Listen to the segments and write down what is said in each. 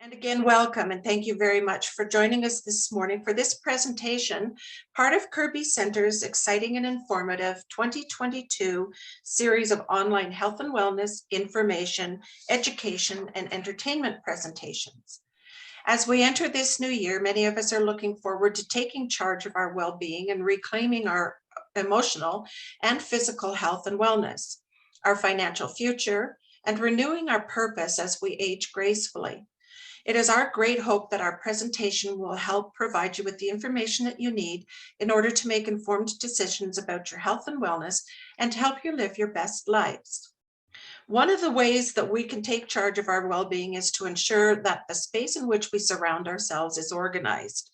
And again, welcome and thank you very much for joining us this morning for this presentation, part of Kirby Center's exciting and informative 2022 series of online health and wellness, information, education, and entertainment presentations. As we enter this new year, many of us are looking forward to taking charge of our well-being and reclaiming our emotional and physical health and wellness, our financial future, and renewing our purpose as we age gracefully. It is our great hope that our presentation will help provide you with the information that you need in order to make informed decisions about your health and wellness and to help you live your best lives. One of the ways that we can take charge of our well-being is to ensure that the space in which we surround ourselves is organized.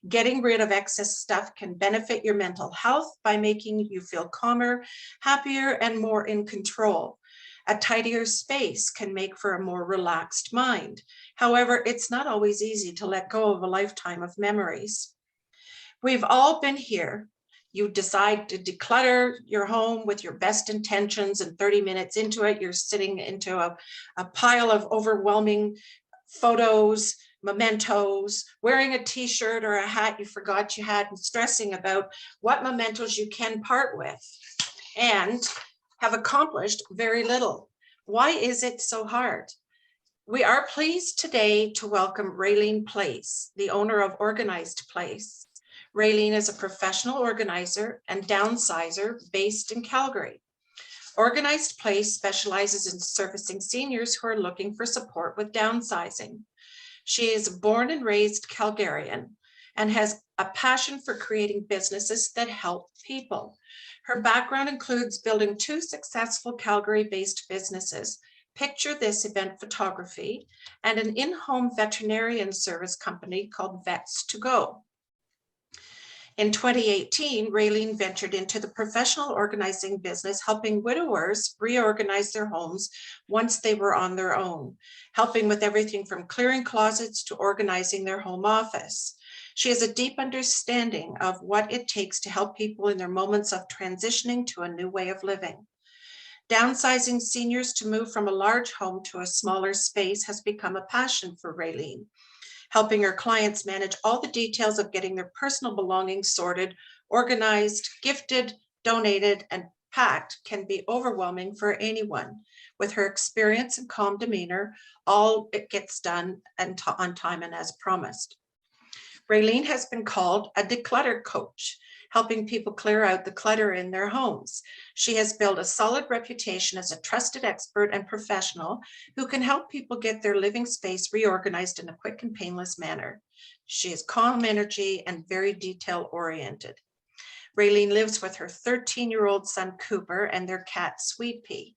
Getting rid of excess stuff can benefit your mental health by making you feel calmer, happier, and more in control. A tidier space can make for a more relaxed mind. However, it's not always easy to let go of a lifetime of memories. We've all been here. You decide to declutter your home with your best intentions, and 30 minutes into it, you're sitting into a pile of overwhelming photos, mementos, wearing a t-shirt or a hat you forgot you had, and stressing about what mementos you can part with, and have accomplished very little. Why is it so hard? We are pleased today to welcome Raylene Place, the owner of Organized Place. Raylene is a professional organizer and downsizer based in Calgary. Organized Place specializes in servicing seniors who are looking for support with downsizing. She is born and raised Calgarian and has a passion for creating businesses that help people. Her background includes building 2 successful Calgary-based businesses, Picture This Event Photography, and an in-home veterinarian service company called Vets to Go. In 2018, Raylene ventured into the professional organizing business, helping widowers reorganize their homes once they were on their own, helping with everything from clearing closets to organizing their home office. She has a deep understanding of what it takes to help people in their moments of transitioning to a new way of living. Downsizing seniors to move from a large home to a smaller space has become a passion for Raylene. Helping her clients manage all the details of getting their personal belongings sorted, organized, gifted, donated, and packed can be overwhelming for anyone. With her experience and calm demeanor, all it gets done on time and as promised. Raylene has been called a declutter coach, helping people clear out the clutter in their homes. She has built a solid reputation as a trusted expert and professional who can help people get their living space reorganized in a quick and painless manner. She is calm energy and very detail-oriented. Raylene lives with her 13-year-old son, Cooper, and their cat, Sweet Pea.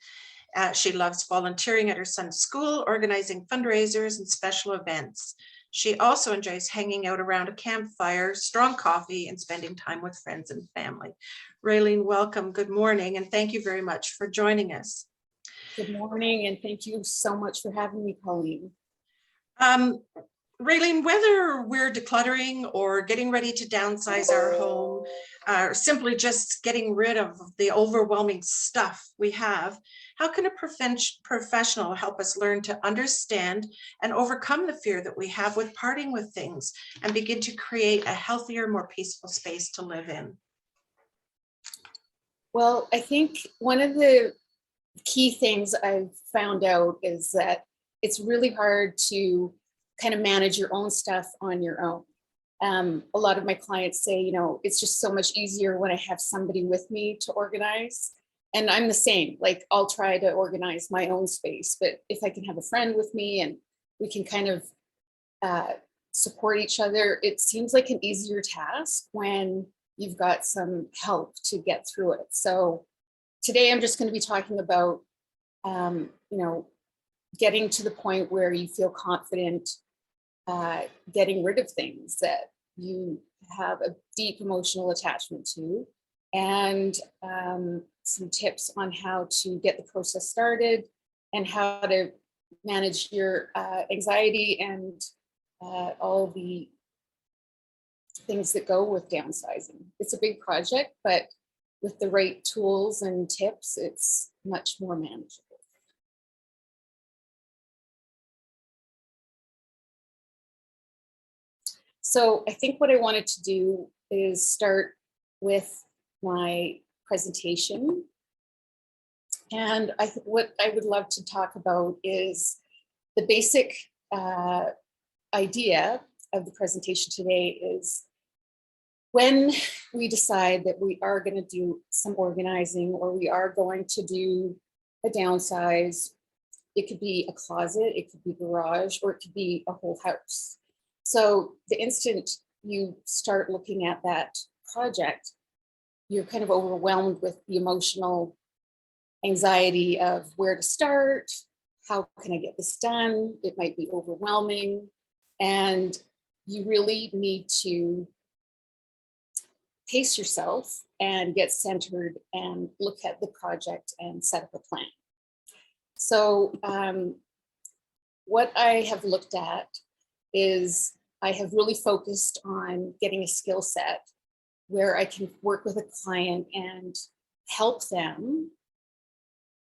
She loves volunteering at her son's school, organizing fundraisers and special events. She also enjoys hanging out around a campfire, strong coffee, and spending time with friends and family. Raylene, welcome. Good morning, and thank you very much for joining us. Good morning, and thank you so much for having me, Colleen. Raylene, whether we're decluttering or getting ready to downsize our home, or simply just getting rid of the overwhelming stuff we have, how can a professional help us learn to understand and overcome the fear that we have with parting with things and begin to create a healthier, more peaceful space to live in? Well, I think one of the key things I've found out is that it's really hard to kind of manage your own stuff on your own. A lot of my clients say, you know, it's just so much easier when I have somebody with me to organize. And I'm the same, like I'll try to organize my own space, but if I can have a friend with me and we can kind of support each other, it seems like an easier task when you've got some help to get through it. So today I'm just going to be talking about, you know, getting to the point where you feel confident getting rid of things that you have a deep emotional attachment to, and some tips on how to get the process started and how to manage your anxiety and all the things that go with downsizing. It's a big project, but with the right tools and tips, it's much more manageable. So I think what I wanted to do is start with my presentation. And what I would love to talk about is the basic idea of the presentation today is when we decide that we are going to do some organizing or we are going to do a downsize, it could be a closet, it could be garage, or it could be a whole house. So the instant you start looking at that project, you're kind of overwhelmed with the emotional anxiety of where to start, how can I get this done? It might be overwhelming, and you really need to pace yourself and get centered and look at the project and set up a plan. So what I have looked at is I have really focused on getting a skill set where I can work with a client and help them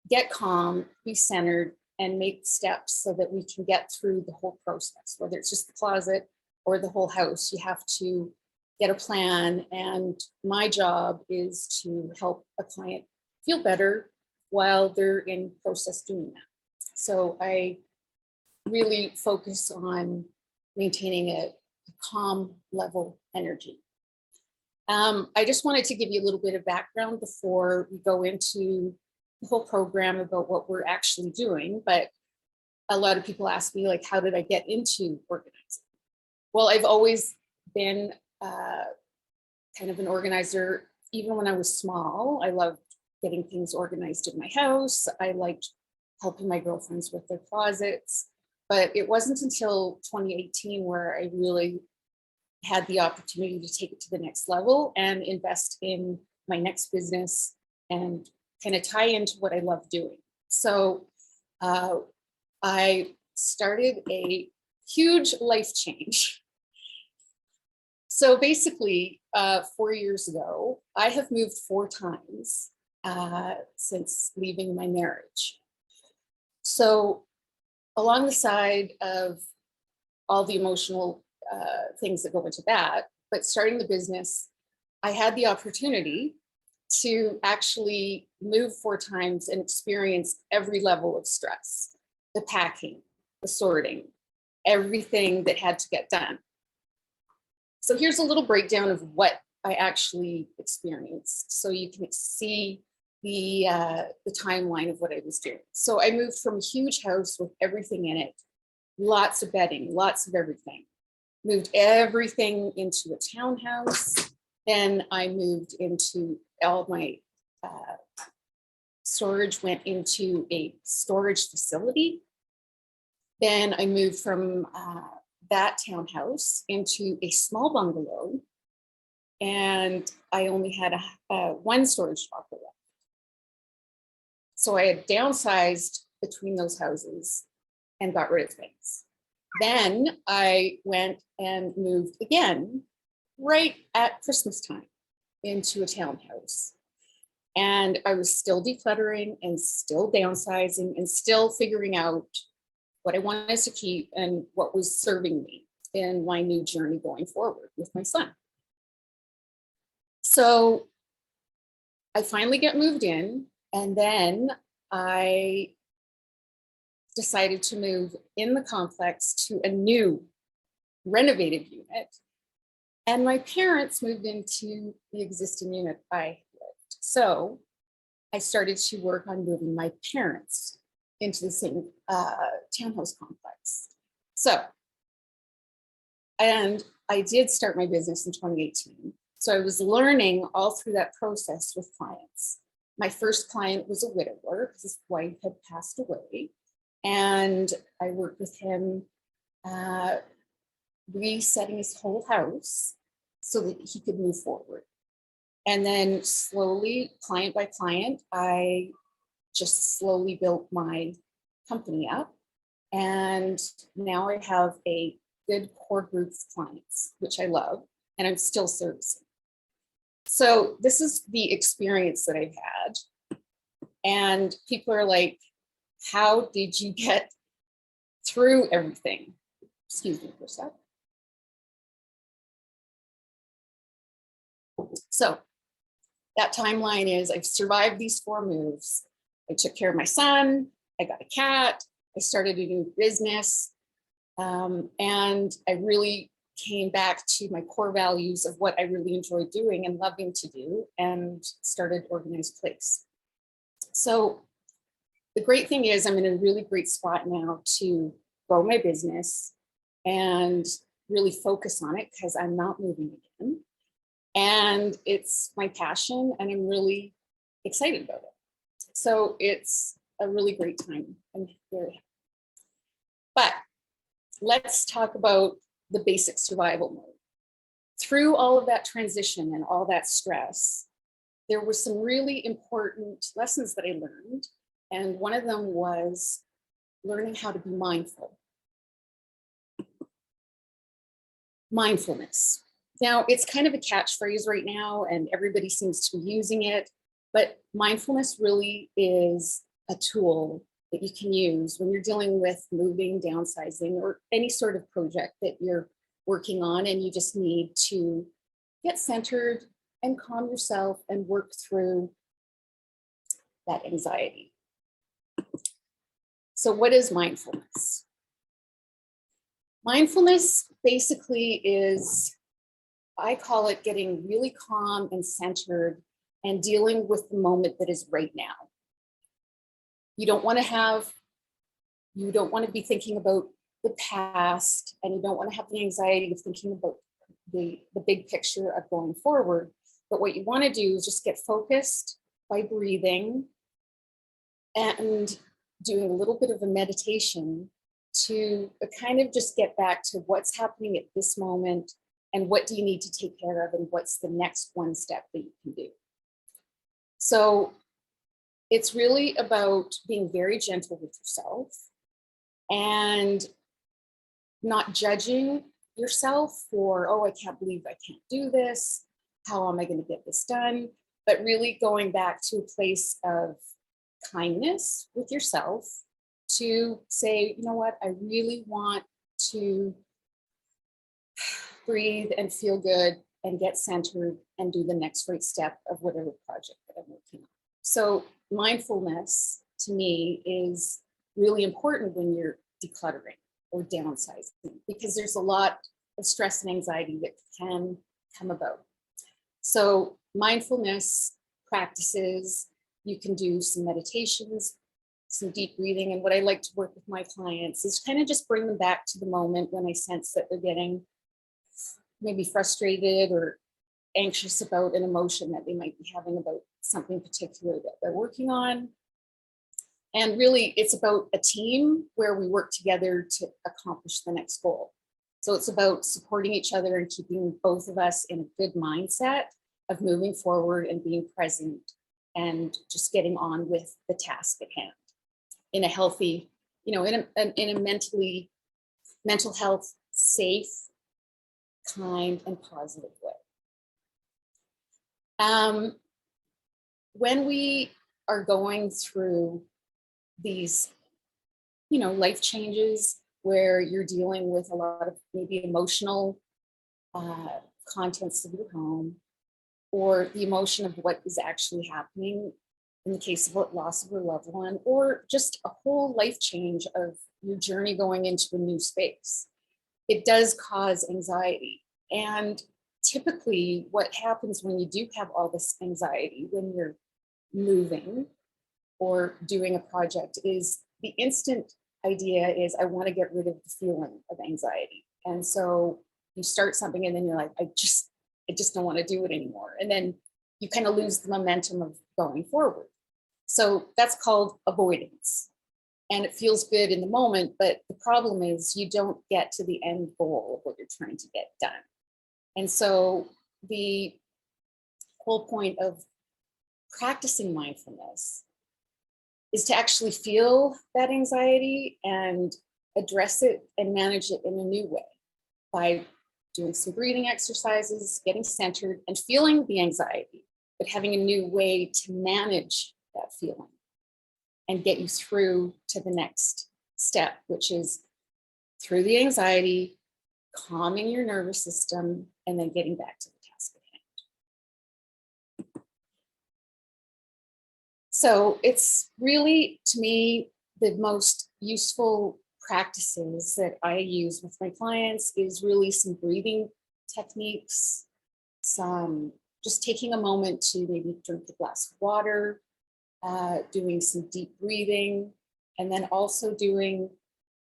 get calm, be centered, and make steps so that we can get through the whole process, whether it's just the closet or the whole house. You have to get a plan, and my job is to help a client feel better while they're in process doing that. So I really focus on maintaining a calm level energy. I just wanted to give you a little bit of background before we go into the whole program about what we're actually doing. But a lot of people ask me, like, how did I get into organizing? Well, I've always been kind of an organizer. Even when I was small, I loved getting things organized in my house. I liked helping my girlfriends with their closets. But it wasn't until 2018 where I really had the opportunity to take it to the next level and invest in my next business and kind of tie into what I love doing. So I started a huge life change. So basically, 4 years ago, I have moved 4 times since leaving my marriage. So along the side of all the emotional things that go into that, but starting the business, I had the opportunity to actually move 4 times and experience every level of stress, the packing, the sorting, everything that had to get done. So here's a little breakdown of what I actually experienced, so you can see the timeline of what I was doing. So I moved from a huge house with everything in it, lots of bedding, lots of everything. Moved everything into a townhouse. Then I moved into all my storage went into a storage facility. Then I moved from that townhouse into a small bungalow, and I only had one storage locker left. So I had downsized between those houses and got rid of things. Then I went and moved again right at Christmas time into a townhouse. And I was still decluttering and still downsizing and still figuring out what I wanted to keep and what was serving me in my new journey going forward with my son. So I finally get moved in, and then I decided to move in the complex to a new renovated unit. And my parents moved into the existing unit I lived. So I started to work on moving my parents into the same townhouse complex. So, and I did start my business in 2018. So I was learning all through that process with clients. My first client was a widower because his wife had passed away. And I worked with him resetting his whole house so that he could move forward. And then slowly, client by client, I just slowly built my company up. And now I have a good core group of clients, which I love, and I'm still servicing. So this is the experience that I've had. And people are like, how did you get through everything? Excuse me for a sec. So that timeline is I've survived these 4 moves. I took care of my son, I got a cat, I started a new business, and I really came back to my core values of what I really enjoy doing and loving to do, and started Organized Place. So the great thing is I'm in a really great spot now to grow my business and really focus on it because I'm not moving again. And it's my passion and I'm really excited about it. So it's a really great time. I'm very happy. But let's talk about the basic survival mode. Through all of that transition and all that stress, there were some really important lessons that I learned. And one of them was learning how to be mindful. Mindfulness. Now, it's kind of a catchphrase right now, and everybody seems to be using it, but mindfulness really is a tool that you can use when you're dealing with moving, downsizing, or any sort of project that you're working on, and you just need to get centered and calm yourself and work through that anxiety. So what is mindfulness? Mindfulness basically is, I call it getting really calm and centered and dealing with the moment that is right now. You don't want to be thinking about the past, and you don't want to have the anxiety of thinking about the big picture of going forward. But what you want to do is just get focused by breathing and doing a little bit of a meditation to kind of just get back to what's happening at this moment and what do you need to take care of and what's the next one step that you can do. So it's really about being very gentle with yourself and not judging yourself for, oh, I can't believe I can't do this. How am I going to get this done? But really going back to a place of kindness with yourself to say, you know what, I really want to breathe and feel good and get centered and do the next great step of whatever project that I'm working on. So mindfulness to me is really important when you're decluttering or downsizing, because there's a lot of stress and anxiety that can come about. So mindfulness practices, you can do some meditations, some deep breathing. And what I like to work with my clients is kind of just bring them back to the moment when I sense that they're getting maybe frustrated or anxious about an emotion that they might be having about something particular that they're working on. And really, it's about a team where we work together to accomplish the next goal. So it's about supporting each other and keeping both of us in a good mindset of moving forward and being present and just getting on with the task at hand in a healthy, in a mental health, safe, kind, and positive way. When we are going through these, life changes where you're dealing with a lot of maybe emotional contents of your home, or the emotion of what is actually happening in the case of loss of a loved one, or just a whole life change of your journey going into a new space, it does cause anxiety. And typically what happens when you do have all this anxiety when you're moving or doing a project is the instant idea is, I want to get rid of the feeling of anxiety. And so you start something and then you're like, I just don't want to do it anymore. And then you kind of lose the momentum of going forward. So that's called avoidance. And it feels good in the moment, but the problem is you don't get to the end goal of what you're trying to get done. And so the whole point of practicing mindfulness is to actually feel that anxiety and address it and manage it in a new way by doing some breathing exercises, getting centered and feeling the anxiety, but having a new way to manage that feeling and get you through to the next step, which is through the anxiety, calming your nervous system, and then getting back to the task at hand. So it's really, to me, the most useful practices that I use with my clients is really some breathing techniques, some just taking a moment to maybe drink a glass of water, doing some deep breathing, and then also doing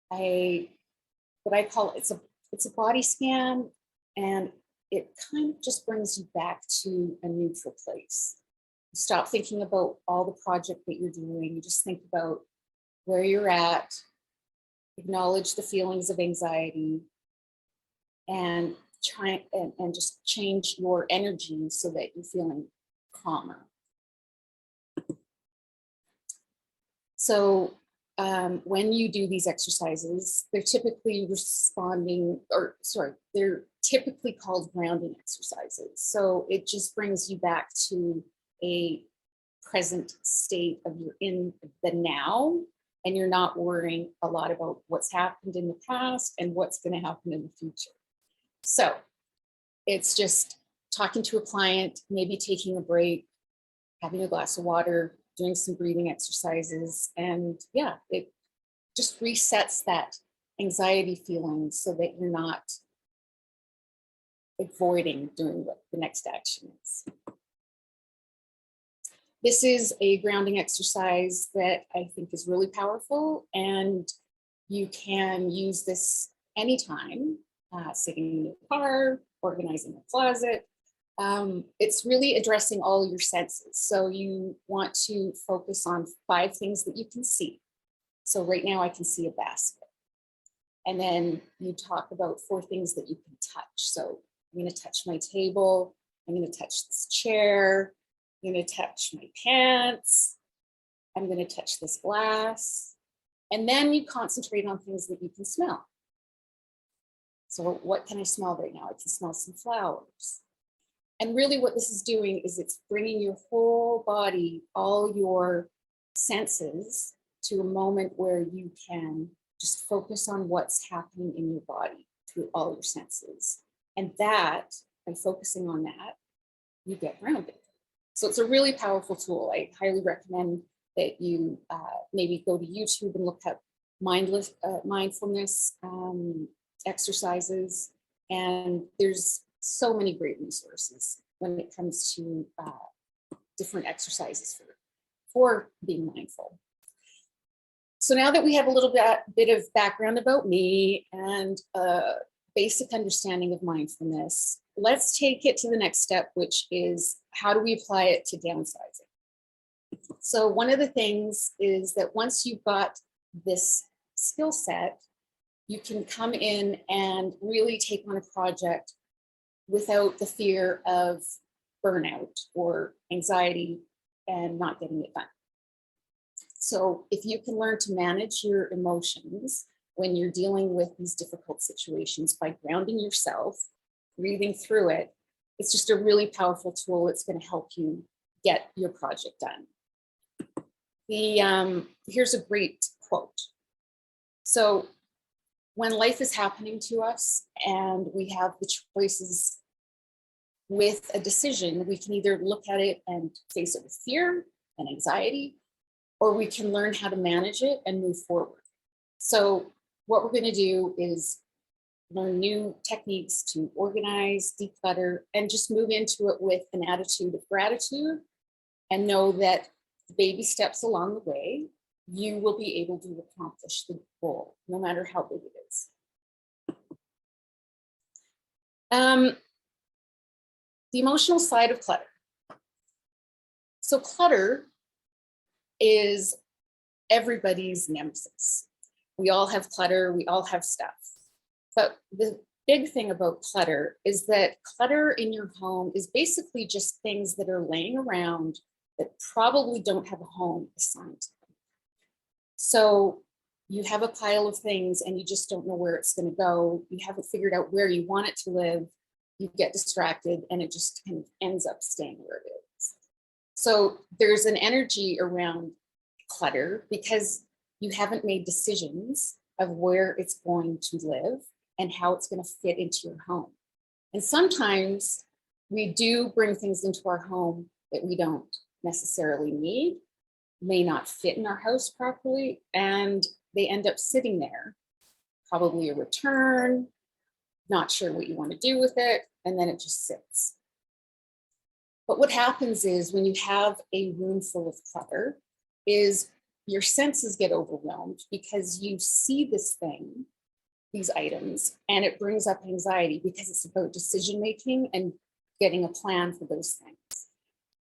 what I call it's a body scan, and it kind of just brings you back to a neutral place. Stop thinking about all the project that you're doing. You just think about where you're at, acknowledge the feelings of anxiety, and try and just change your energy so that you're feeling calmer. So when you do these exercises, they're typically they're typically called grounding exercises. So it just brings you back to a present state of you're in the now, and you're not worrying a lot about what's happened in the past and what's going to happen in the future. So it's just talking to a client, maybe taking a break, having a glass of water, doing some breathing exercises. And yeah, it just resets that anxiety feeling so that you're not avoiding doing what the next action is. This is a grounding exercise that I think is really powerful, and you can use this anytime, sitting in your car, organizing a closet. It's really addressing all your senses. So you want to focus on 5 things that you can see. So right now I can see a basket. And then you talk about 4 things that you can touch. So I'm going to touch my table. I'm going to touch this chair. I'm going to touch my pants. I'm going to touch this glass. And then you concentrate on things that you can smell. So what can I smell right now? I can smell some flowers. And really what this is doing is it's bringing your whole body, all your senses, to a moment where you can just focus on what's happening in your body through all your senses. And that, by focusing on that, you get grounded. So it's a really powerful tool. I highly recommend that you maybe go to YouTube and look up mindfulness exercises. And there's so many great resources when it comes to different exercises for being mindful. So now that we have a little bit of background about me and a basic understanding of mindfulness, let's take it to the next step, which is how do we apply it to downsizing? So one of the things is that once you've got this skill set, you can come in and really take on a project without the fear of burnout or anxiety and not getting it done. So if you can learn to manage your emotions when you're dealing with these difficult situations by grounding yourself, breathing through it, it's just a really powerful tool. It's going to help you get your project done. Here's a great quote. So when life is happening to us and we have the choices with a decision, we can either look at it and face it with fear and anxiety, or we can learn how to manage it and move forward. So what we're going to do is learn new techniques to organize, declutter, and just move into it with an attitude of gratitude and know that baby steps along the way, you will be able to accomplish the goal, no matter how big it is. The emotional side of clutter. So clutter is everybody's nemesis. We all have clutter, we all have stuff. But the big thing about clutter is that clutter in your home is basically just things that are laying around that probably don't have a home assigned to them. So you have a pile of things and you just don't know where it's going to go. You haven't figured out where you want it to live. You get distracted and it just kind of ends up staying where it is. So there's an energy around clutter because you haven't made decisions of where it's going to live and how it's going to fit into your home. And sometimes we do bring things into our home that we don't necessarily need, may not fit in our house properly, and they end up sitting there, probably a return, not sure what you want to do with it, and then it just sits. But what happens is when you have a room full of clutter is your senses get overwhelmed because you see this thing, these items, and it brings up anxiety because it's about decision making and getting a plan for those things.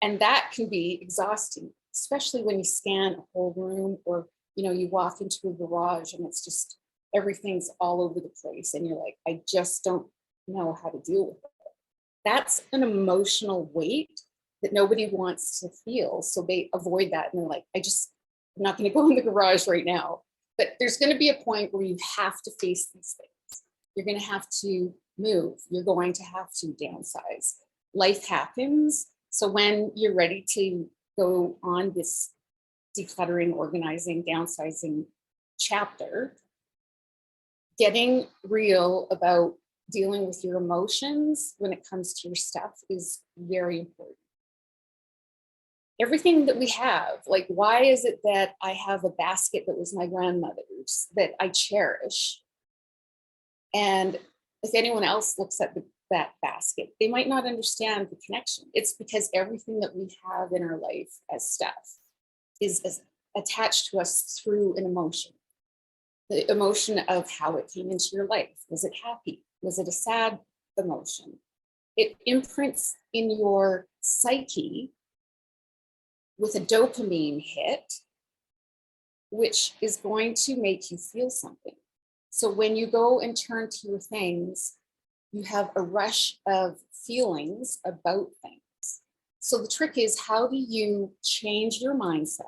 And that can be exhausting, especially when you scan a whole room, or you walk into a garage and it's just everything's all over the place and you're like, I just don't know how to deal with it. That's an emotional weight that nobody wants to feel. So they avoid that and they're like, I'm not going to go in the garage right now. But there's going to be a point where you have to face these things. You're going to have to move. You're going to have to downsize. Life happens. So when you're ready to go on this decluttering, organizing, downsizing chapter, getting real about dealing with your emotions when it comes to your stuff is very important. Everything that we have, like, why is it that I have a basket that was my grandmother's that I cherish? And if anyone else looks at that basket, they might not understand the connection. It's because everything that we have in our life as stuff is attached to us through an emotion. The emotion of how it came into your life. Was it happy? Was it a sad emotion? It imprints in your psyche with a dopamine hit, which is going to make you feel something. So when you go and turn to your things, you have a rush of feelings about things. So the trick is, how do you change your mindset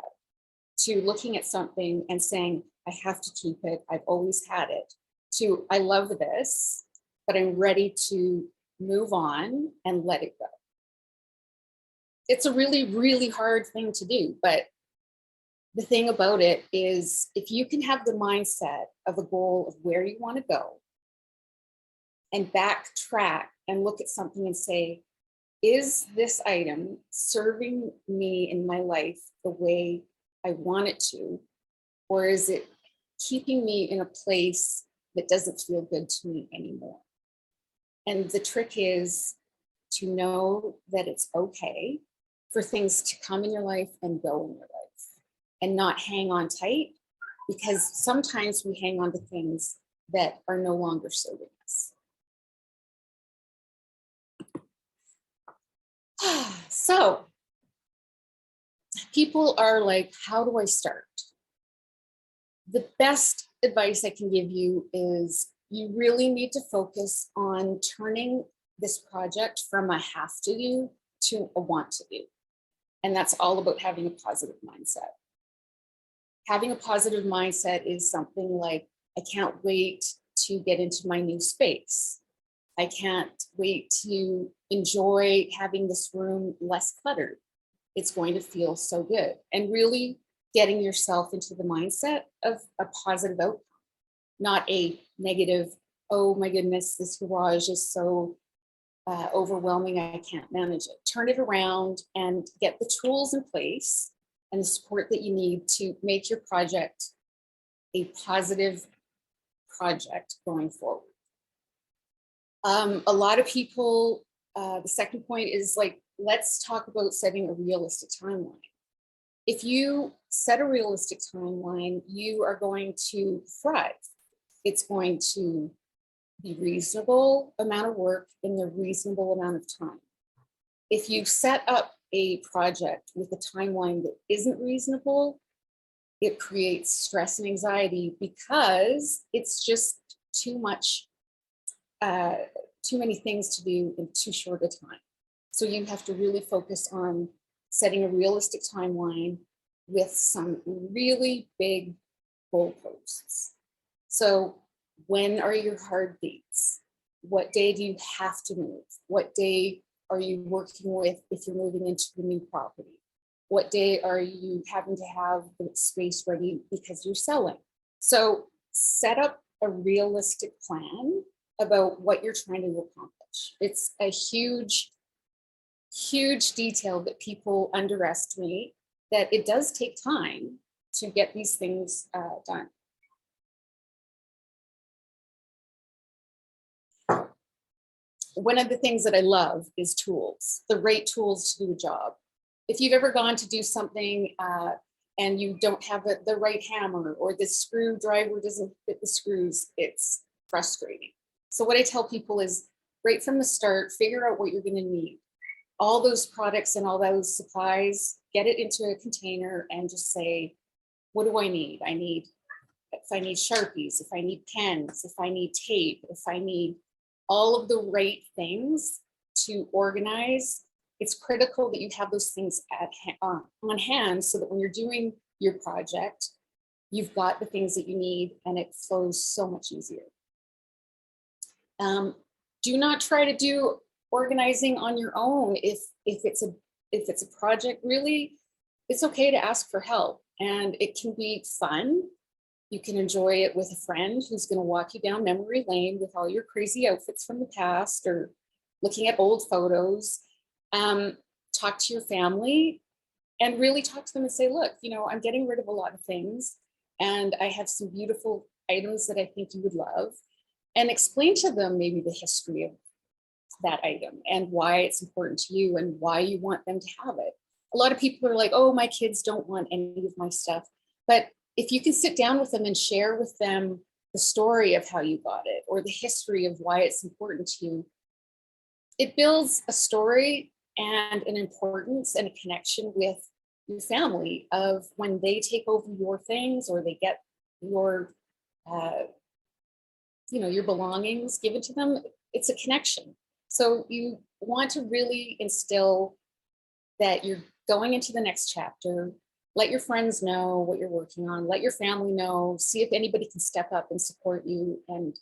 to looking at something and saying, I have to keep it, I've always had it, to I love this, but I'm ready to move on and let it go. It's a really, really hard thing to do, but the thing about it is, if you can have the mindset of a goal of where you want to go and backtrack and look at something and say, is this item serving me in my life the way I want it to? Or is it keeping me in a place that doesn't feel good to me anymore? And the trick is to know that it's okay for things to come in your life and go in your life, and not hang on tight, because sometimes we hang on to things that are no longer serving us. So people are like, how do I start? The best advice I can give you is you really need to focus on turning this project from a have to do to a want to do. And that's all about having a positive mindset. Having a positive mindset is something like, I can't wait to get into my new space. I can't wait to enjoy having this room less cluttered. It's going to feel so good. And really getting yourself into the mindset of a positive outcome, not a negative, oh my goodness, this garage is so overwhelming, I can't manage it. Turn it around and get the tools in place and the support that you need to make your project a positive project going forward. A lot of people, the second point is like, let's talk about setting a realistic timeline. If you set a realistic timeline, you are going to thrive. It's going to be reasonable amount of work in the reasonable amount of time. If you set up a project with a timeline that isn't reasonable, it creates stress and anxiety because it's just too much, too many things to do in too short a time. So you have to really focus on setting a realistic timeline with some really big goalposts. So when are your hard dates? What day do you have to move? What day are you working with if you're moving into the new property? What day are you having to have the space ready because you're selling? So set up a realistic plan about what you're trying to accomplish. It's a huge, huge detail that people underestimate. that it does take time to get these things done. One of the things that I love is tools, the right tools to do a job. If you've ever gone to do something and you don't have the right hammer, or the screwdriver doesn't fit the screws, it's frustrating. So what I tell people is, right from the start, figure out what you're going to need. All those products and all those supplies, get it into a container and just say, what do I need? If I need Sharpies, if I need pens, if I need tape, if I need all of the right things to organize, it's critical that you have those things on hand, so that when you're doing your project, you've got the things that you need and it flows so much easier. Do not try to do organizing on your own. If it's a project, really, it's okay to ask for help, and it can be fun. You can enjoy it with a friend who's going to walk you down memory lane with all your crazy outfits from the past, or looking at old photos. Talk to your family and really talk to them and say, look, I'm getting rid of a lot of things and I have some beautiful items that I think you would love. And explain to them maybe the history of that item and why it's important to you and why you want them to have it. A lot of people are like, oh, my kids don't want any of my stuff. But if you can sit down with them and share with them the story of how you got it, or the history of why it's important to you, it builds a story and an importance and a connection with your family of when they take over your things, or they get your your belongings given to them. It's a connection. So you want to really instill that you're going into the next chapter. Let your friends know what you're working on. Let your family know. See if anybody can step up and support you and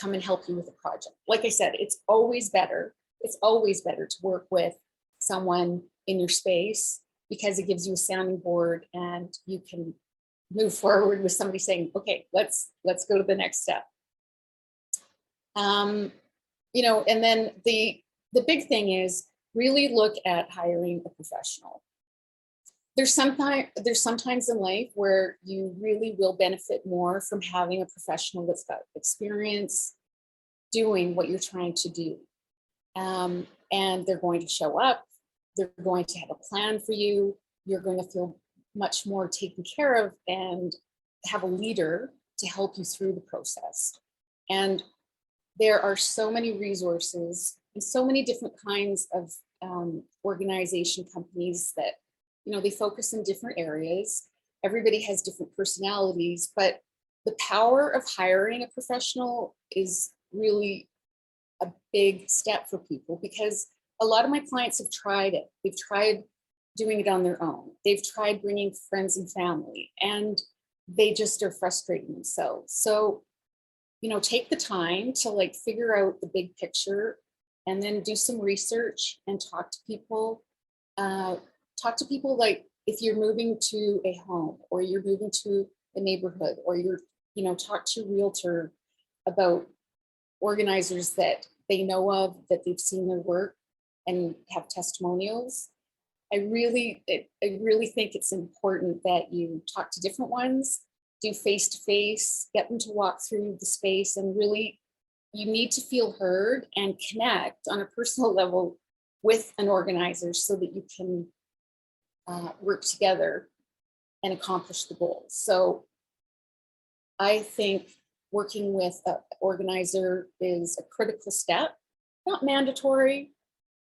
come and help you with a project. Like I said, it's always better. It's always better to work with someone in your space, because it gives you a sounding board and you can move forward with somebody saying, okay, let's go to the next step. And then the big thing is really look at hiring a professional. There's sometimes in life where you really will benefit more from having a professional that's got experience doing what you're trying to do. And they're going to show up, they're going to have a plan for you, you're going to feel much more taken care of and have a leader to help you through the process. And there are so many resources and so many different kinds of organization companies that, they focus in different areas. Everybody has different personalities, but the power of hiring a professional is really a big step for people, because a lot of my clients have tried it. They've tried doing it on their own. They've tried bringing friends and family, and they just are frustrating themselves. So, take the time to figure out the big picture, and then do some research and talk to people. Like if you're moving to a home, or you're moving to a neighborhood, or talk to a realtor about organizers that they know of, that they've seen their work and have testimonials. I really think it's important that you talk to different ones, do face-to-face, get them to walk through the space, and really, you need to feel heard and connect on a personal level with an organizer so that you can work together and accomplish the goals. So I think working with an organizer is a critical step, not mandatory,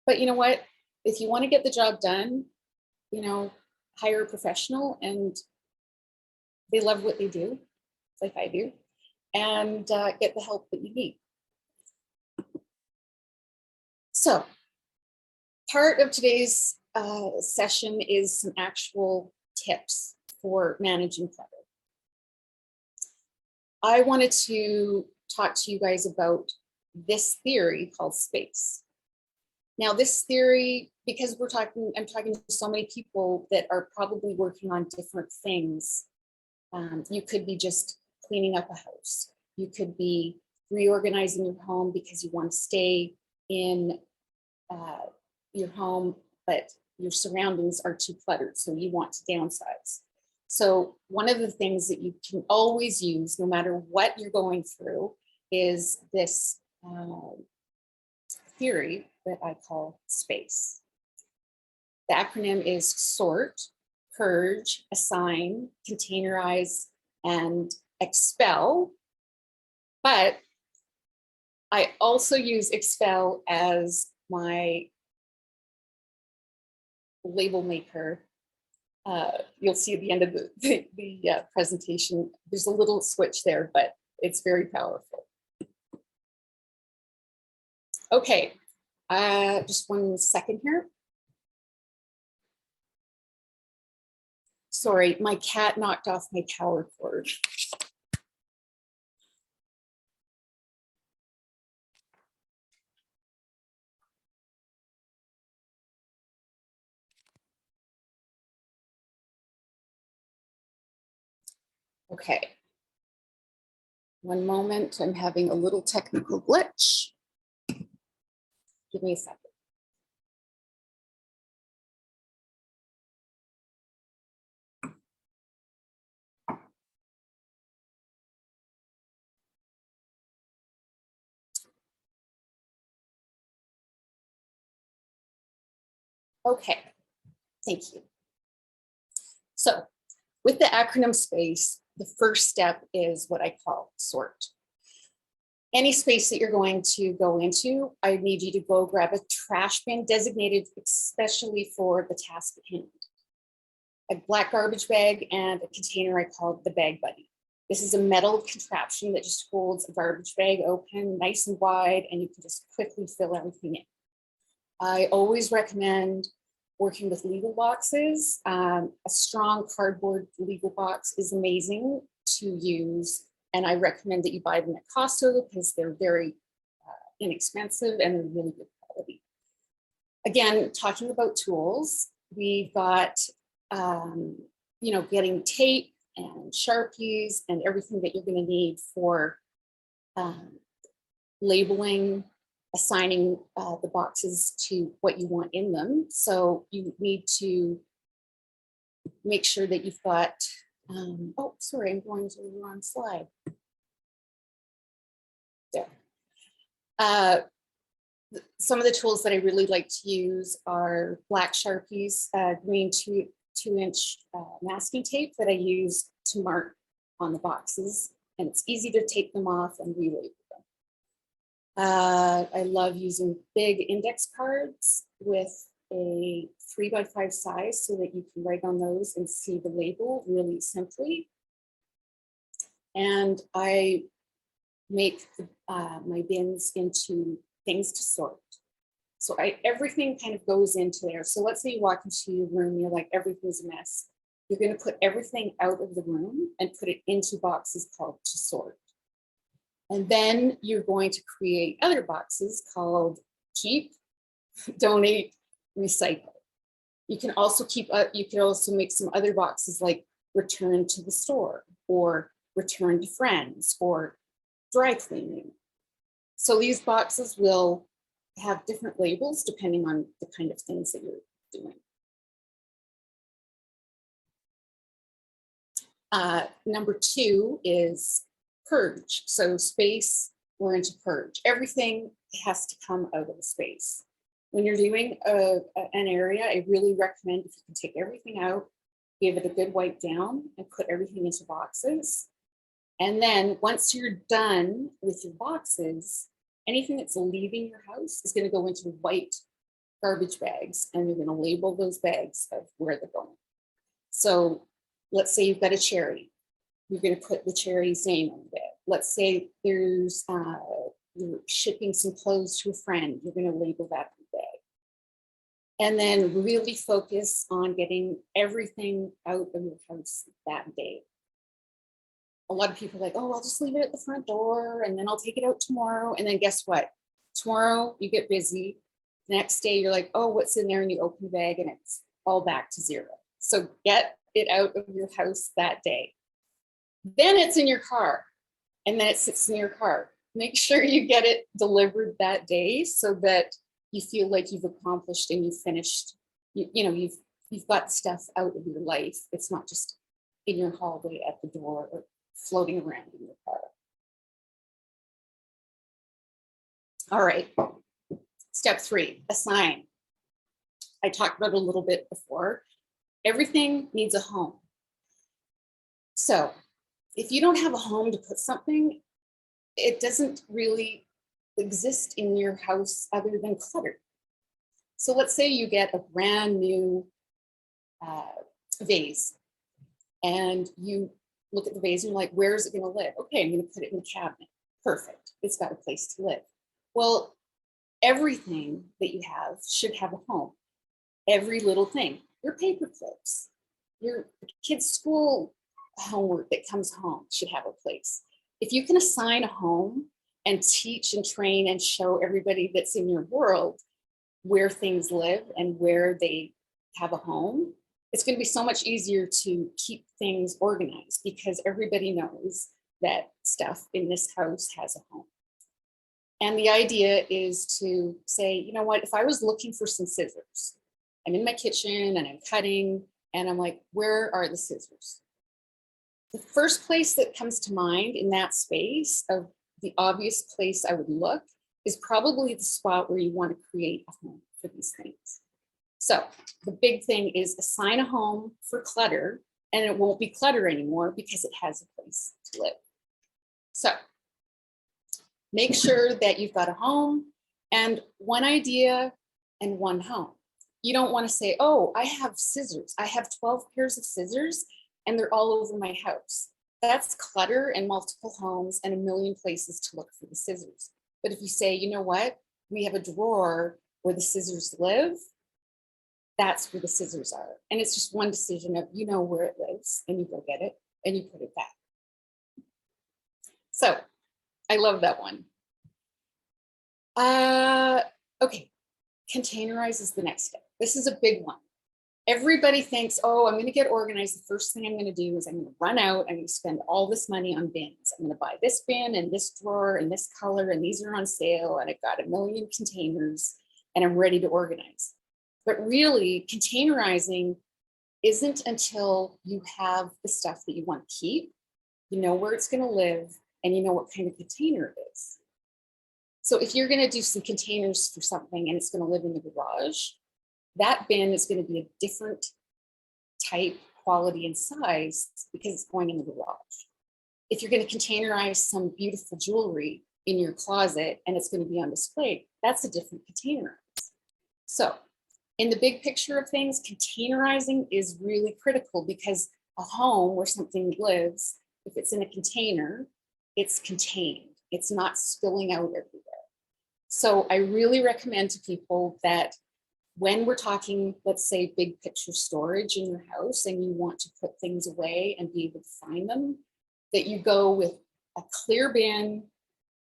but you know what? If you want to get the job done, hire a professional, and they love what they do, like I do, and get the help that you need. So part of today's session is some actual tips for managing clutter. I wanted to talk to you guys about this theory called space. Now, this theory, because I'm talking to so many people that are probably working on different things. You could be just cleaning up a house. You could be reorganizing your home because you want to stay in your home, but your surroundings are too cluttered, so you want to downsize. So one of the things that you can always use, no matter what you're going through, is this theory that I call SPACE. The acronym is sort, purge, assign, containerize, and expel. But I also use expel as my label maker. You'll see at the end of the presentation, there's a little switch there, but it's very powerful. Okay, just 1 second here. Sorry, my cat knocked off my power cord. Okay. 1 moment, I'm having a little technical glitch. Give me a second. Okay, thank you. So with the acronym SPACE, the first step is what I call sort. Any space that you're going to go into, I need you to go grab a trash bin designated especially for the task at hand. A black garbage bag and a container I call the bag buddy. This is a metal contraption that just holds a garbage bag open nice and wide, and you can just quickly fill everything in. I always recommend working with legal boxes. A strong cardboard legal box is amazing to use, and I recommend that you buy them at Costco because they're very inexpensive and they're really good quality. Again, talking about tools, we've got getting tape and Sharpies and everything that you're going to need for labeling, assigning the boxes to what you want in them. So you need to make sure that you've got, oh, sorry, I'm going to the wrong slide. There. Some of the tools that I really like to use are black Sharpies, green 2-inch masking tape that I use to mark on the boxes, and it's easy to take them off and relabel them. I love using big index cards with a 3x5 size so that you can write on those and see the label really simply. And I make my bins into things to sort. So everything kind of goes into there. So let's say you walk into your room, you're like, everything's a mess. You're going to put everything out of the room and put it into boxes called to sort. And then you're going to create other boxes called keep, donate, recycle. You can also make some other boxes like return to the store or return to friends or dry cleaning. So these boxes will have different labels depending on the kind of things that you're doing. Number 2 is purge. So space, we're into purge. Everything has to come out of the space. When you're doing an area, I really recommend if you can take everything out, give it a good wipe down and put everything into boxes. And then once you're done with your boxes, anything that's leaving your house is going to go into white garbage bags, and you're going to label those bags of where they're going. So let's say you've got a cherry. You're going to put the cherry's name on the bag. Let's say there's you're shipping some clothes to a friend. You're going to label that on the bag. And then really focus on getting everything out of your house that day. A lot of people are like, oh, I'll just leave it at the front door and then I'll take it out tomorrow. And then guess what? Tomorrow you get busy. The next day you're like, oh, what's in there? And you open the bag and it's all back to zero. So get it out of your house that day. Then it's in your car and then it sits in your car. Make sure you get it delivered that day so that you feel like you've accomplished and you've finished You've got stuff out of your life. It's not just in your hallway at the door or floating around in your car. All right, step 3, assign. I talked about it a little bit before. Everything needs a home. So if you don't have a home to put something, it doesn't really exist in your house other than clutter. So let's say you get a brand new vase and you look at the vase and you're like, where is it going to live? Okay, I'm going to put it in the cabinet. Perfect. It's got a place to live. Well, everything that you have should have a home. Every little thing, your paper clips, your kids' school homework that comes home should have a place. If you can assign a home and teach and train and show everybody that's in your world where things live and where they have a home, it's going to be so much easier to keep things organized because everybody knows that stuff in this house has a home. And the idea is to say, you know what, if I was looking for some scissors, I'm in my kitchen and I'm cutting and I'm like, where are the scissors? The first place that comes to mind in that space of the obvious place I would look is probably the spot where you want to create a home for these things. So the big thing is assign a home for clutter, and it won't be clutter anymore because it has a place to live. So make sure that you've got a home and one idea and one home. You don't want to say, oh, I have scissors. I have 12 pairs of scissors and they're all over my house. That's clutter and multiple homes and a million places to look for the scissors. But if you say, you know what, we have a drawer where the scissors live, that's where the scissors are. And it's just one decision of, you know where it lives and you go get it and you put it back. So I love that one. Okay, containerize is the next step. This is a big one. Everybody thinks, oh, I'm going to get organized. The first thing I'm going to do is I'm going to run out. I'm going to spend all this money on bins. I'm going to buy this bin and this drawer and this color, and these are on sale. And I've got a million containers and I'm ready to organize. But really, containerizing isn't until you have the stuff that you want to keep, you know where it's going to live, and you know what kind of container it is. So if you're going to do some containers for something and it's going to live in the garage, that bin is going to be a different type, quality, and size because it's going in the garage. If you're going to containerize some beautiful jewelry in your closet and it's going to be on display, that's a different containerize. So in the big picture of things, containerizing is really critical because a home where something lives, if it's in a container, it's contained. It's not spilling out everywhere. So I really recommend to people that when we're talking, let's say, big picture storage in your house and you want to put things away and be able to find them, that you go with a clear bin,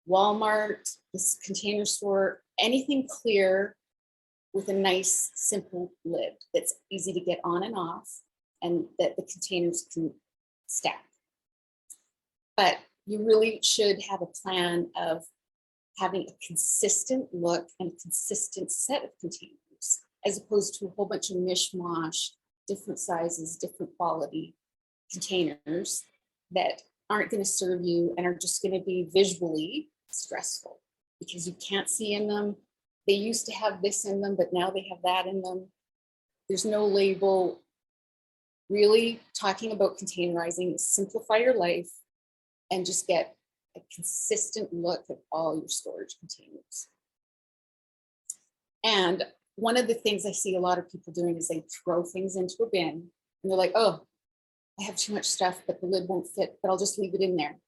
Walmart, this container store, anything clear with a nice, simple lid that's easy to get on and off and that the containers can stack. But you really should have a plan of having a consistent look and a consistent set of containers, as opposed to a whole bunch of mishmash, different sizes, different quality containers that aren't going to serve you and are just going to be visually stressful because you can't see in them. They used to have this in them, but now they have that in them. There's no label. Really, talking about containerizing is simplify your life and just get a consistent look at all your storage containers. And one of the things I see a lot of people doing is they throw things into a bin and they're like, oh, I have too much stuff, but the lid won't fit, but I'll just leave it in there.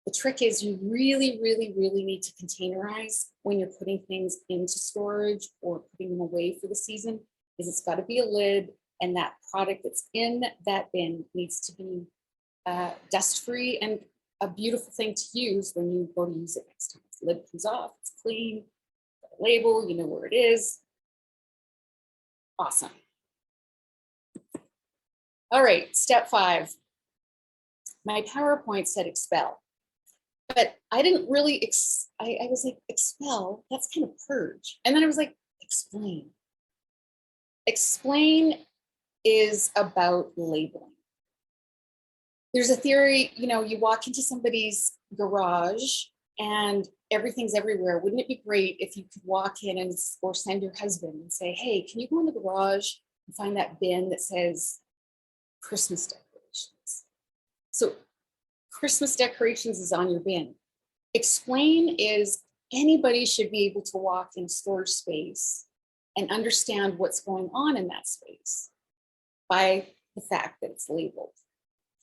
The trick is you really, really, really need to containerize when you're putting things into storage or putting them away for the season, is it's got to be a lid, and that product that's in that bin needs to be dust-free and a beautiful thing to use when you go to use it next time. The lid comes off, it's clean, got a label, you know where it is. Awesome. All right, step 5. My PowerPoint said expel, but I didn't really, I was like, expel, that's kind of purge. And then I was like, explain. Explain is about labeling. There's a theory, you walk into somebody's garage and everything's everywhere. Wouldn't it be great if you could walk in or send your husband and say, hey, can you go in the garage and find that bin that says Christmas decorations? So Christmas decorations is on your bin. Explain is anybody should be able to walk in storage space and understand what's going on in that space by the fact that it's labeled.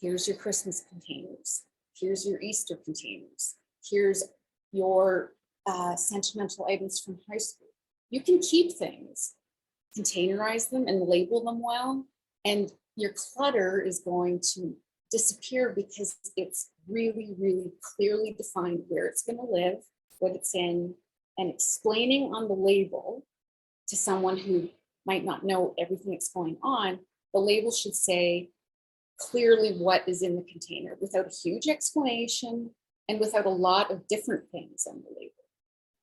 Here's your Christmas containers. Here's your Easter containers. Here's your sentimental items from high school. You can keep things, containerize them and label them well, and your clutter is going to disappear because it's really, really clearly defined where it's going to live, what it's in, and explaining on the label to someone who might not know everything that's going on. The label should say clearly what is in the container without a huge explanation and without a lot of different things on the label.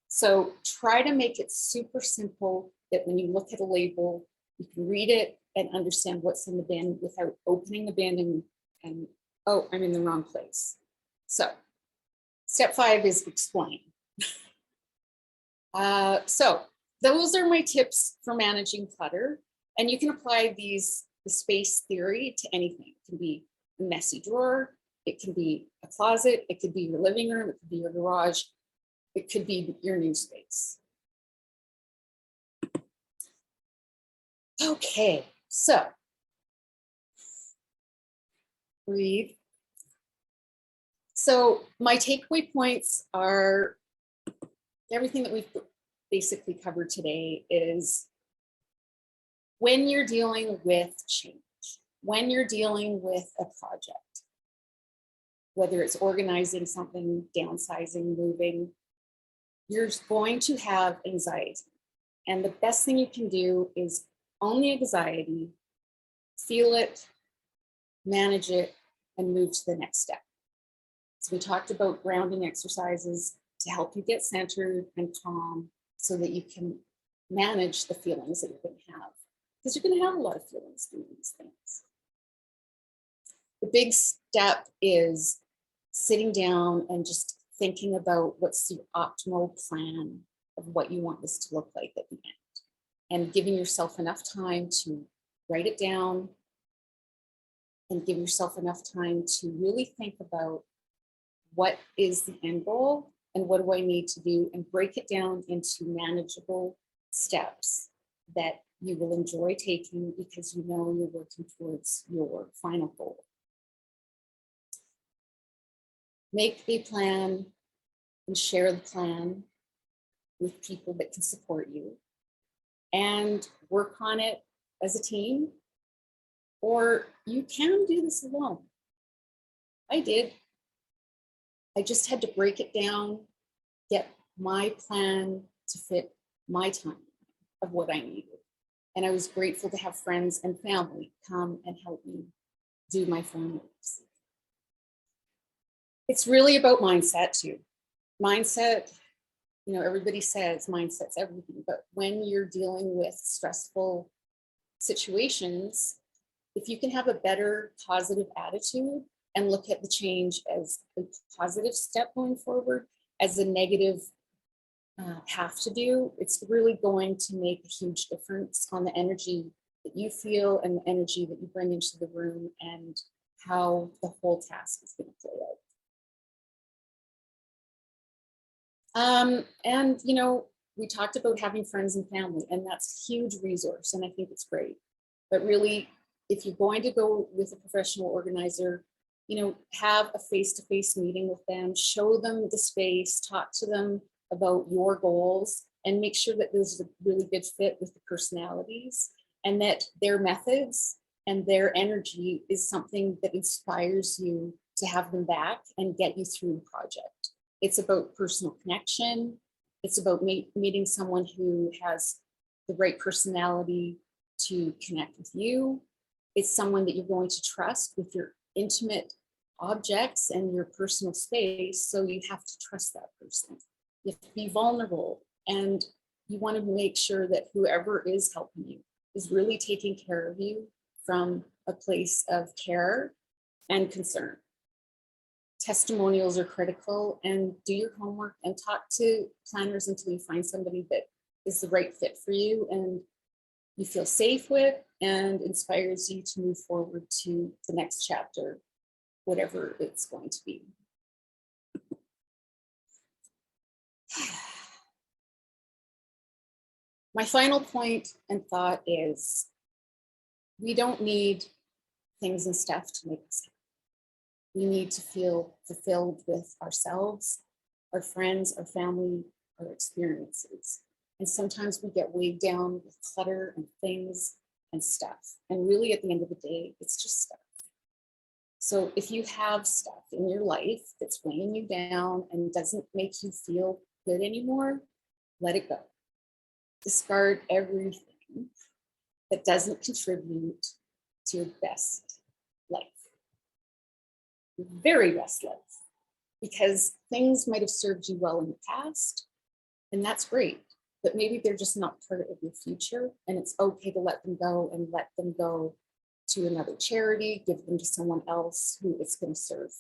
So try to make it super simple that when you look at a label, you can read it and understand what's in the bin without opening the bin and oh, I'm in the wrong place. So step 5 is explain. So those are my tips for managing clutter. And you can apply the space theory to anything. It can be a messy drawer, it can be a closet, it could be your living room, it could be your garage, it could be your new space. Okay, so breathe. So my takeaway points are everything that we've basically covered today is when you're dealing with change, when you're dealing with a project, whether it's organizing something, downsizing, moving, you're going to have anxiety. And the best thing you can do is own the anxiety, feel it, manage it, and move to the next step. So we talked about grounding exercises to help you get centered and calm so that you can manage the feelings that you're going to have. Because you're going to have a lot of feelings doing these things. The big step is sitting down and just thinking about what's the optimal plan of what you want this to look like at the end. And giving yourself enough time to write it down and give yourself enough time to really think about what is the end goal and what do I need to do, and break it down into manageable steps that you will enjoy taking because you know you're working towards your final goal. Make a plan and share the plan with people that can support you, and work on it as a team, or you can do this alone. I did. I just had to break it down, get my plan to fit my time of what I needed. And I was grateful to have friends and family come and help me do my frameworks. It's really about mindset too. Mindset, everybody says mindset's everything, but when you're dealing with stressful situations, if you can have a better positive attitude and look at the change as a positive step going forward, as a negative have to do, it's really going to make a huge difference on the energy that you feel and the energy that you bring into the room and how the whole task is going to play out. And we talked about having friends and family, and that's a huge resource, and I think it's great. But really, if you're going to go with a professional organizer, have a face-to-face meeting with them, show them the space, talk to them about your goals, and make sure that there's a really good fit with the personalities, and that their methods and their energy is something that inspires you to have them back and get you through the project. It's about personal connection. It's about meeting someone who has the right personality to connect with you. It's someone that you're going to trust with your intimate objects and your personal space. So you have to trust that person. You have to be vulnerable, and you want to make sure that whoever is helping you is really taking care of you from a place of care and concern. Testimonials are critical, and do your homework and talk to planners until you find somebody that is the right fit for you and you feel safe with and inspires you to move forward to the next chapter, whatever it's going to be. My final point and thought is we don't need things and stuff to make us happy. We need to feel fulfilled with ourselves, our friends, our family, our experiences. And sometimes we get weighed down with clutter and things and stuff. And really at the end of the day, it's just stuff. So if you have stuff in your life that's weighing you down and doesn't make you feel good anymore, let it go. Discard everything that doesn't contribute to your best life, your very best life, because things might have served you well in the past, and that's great, but maybe they're just not part of your future, and it's okay to let them go and let them go to another charity, give them to someone else who it's going to serve